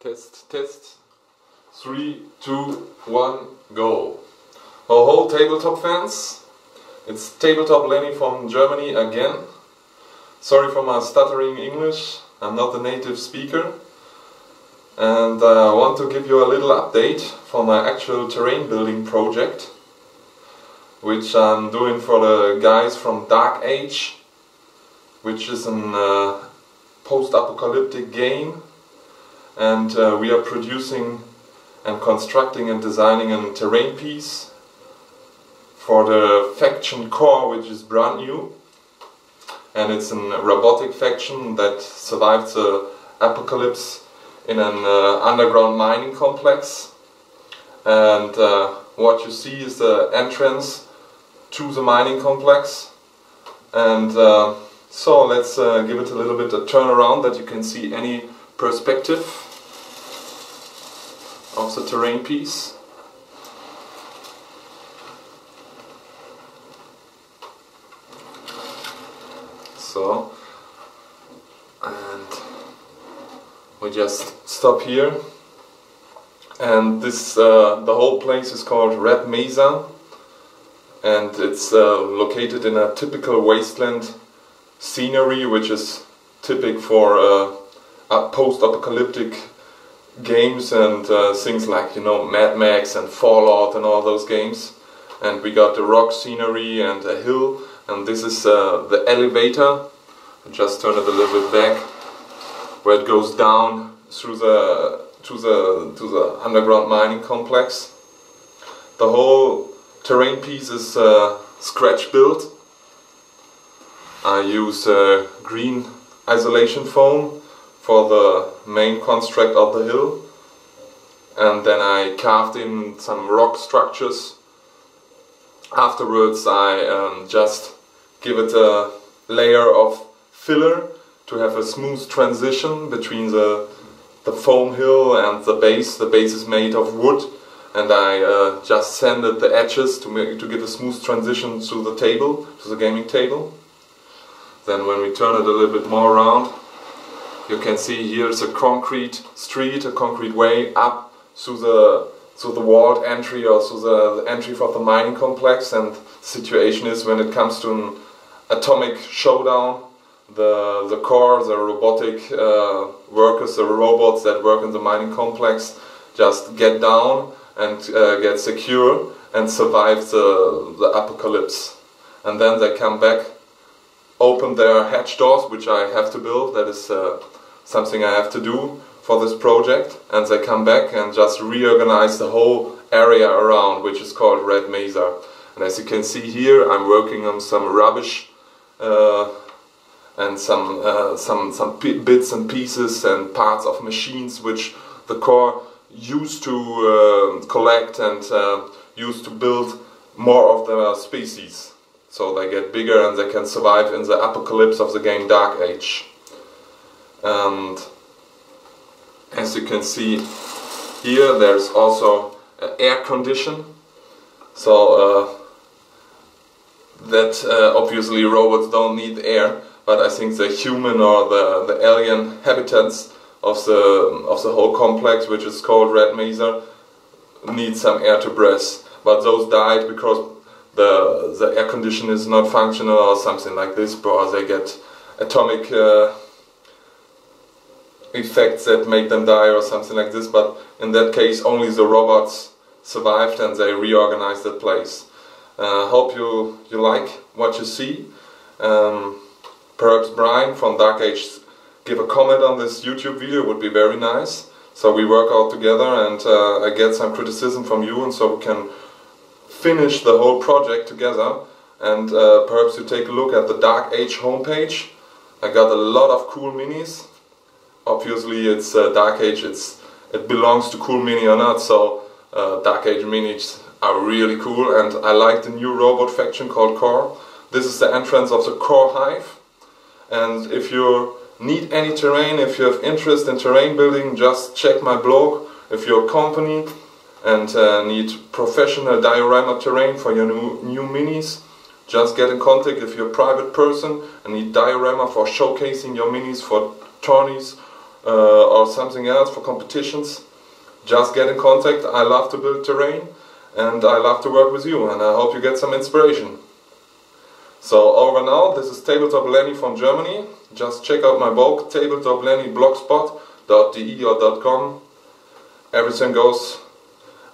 Test, test. 3, 2, 1, go. Ho ho, tabletop fans. It's Tabletop-Lenny from Germany again. Sorry for my stuttering English, I'm not the native speaker. And I want to give you a little update for my actual terrain building project, which I'm doing for the guys from Dark Age, which is a post-apocalyptic game. And we are producing and constructing and designing a terrain piece for the faction Core, which is brand new. And it's a robotic faction that survived the apocalypse in an underground mining complex. And what you see is the entrance to the mining complex. And so let's give it a little bit a turnaround that you can see any perspective of the terrain piece. So, and we just stop here, and this the whole place is called Red Mesa, and it's located in a typical wasteland scenery, which is typical for post-apocalyptic games and things like, you know, Mad Max and Fallout and all those games. And we got the rock scenery and a hill, and this is the elevator. I'll just turn it a little bit back, where it goes down through to the underground mining complex. The whole terrain piece is scratch built. I use green isolation foam for the main construct of the hill, and then I carved in some rock structures. Afterwards I just give it a layer of filler to have a smooth transition between the foam hill and the base. The base is made of wood, and I just sanded the edges to give a smooth transition to the table, to the gaming table. Then when we turn it a little bit more around, you can see here's a concrete street, a concrete way up to the walled entry, or to the entry for the mining complex. And the situation is, when it comes to an atomic showdown, the core, the robotic workers, the robots that work in the mining complex, just get down and get secure and survive the apocalypse. And then they come back, open their hatch doors, which I have to build. That is something I have to do for this project, and they come back and just reorganize the whole area around, which is called Red Mesa. And as you can see here, I'm working on some rubbish and some bits and pieces and parts of machines which the core used to collect and used to build more of their species, so they get bigger and they can survive in the apocalypse of the game Dark Age. And as you can see here, there's also air condition, so that obviously robots don't need air, but I think the human or the alien habitats of the whole complex, which is called Red Mesa, need some air to breathe. But those died because the air condition is not functional or something like this, or they get atomic effects that make them die or something like this. But in that case only the robots survived and they reorganized that place. Hope you like what you see. Perhaps Brian from Dark Age give a comment on this YouTube video, would be very nice. So we work out together, and I get some criticism from you, and so we can finish the whole project together. And perhaps you take a look at the Dark Age homepage. I got a lot of cool minis. Obviously it's Dark Age, it belongs to Cool Mini or not, so Dark Age minis are really cool, and I like the new robot faction called Core. This is the entrance of the CORE-HIVE, and if you need any terrain, if you have interest in terrain building, just check my blog. If you're a company and need professional diorama terrain for your new minis, just get in contact. If you're a private person and need diorama for showcasing your minis for tourneys or something else for competitions, just get in contact. I love to build terrain and I love to work with you, and I hope you get some inspiration. So over now, this is Tabletop-Lenny from Germany. Just check out my blog, Tabletop-Lenny blogspot.de or .com. Everything goes.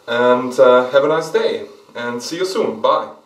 And have a nice day and see you soon. Bye.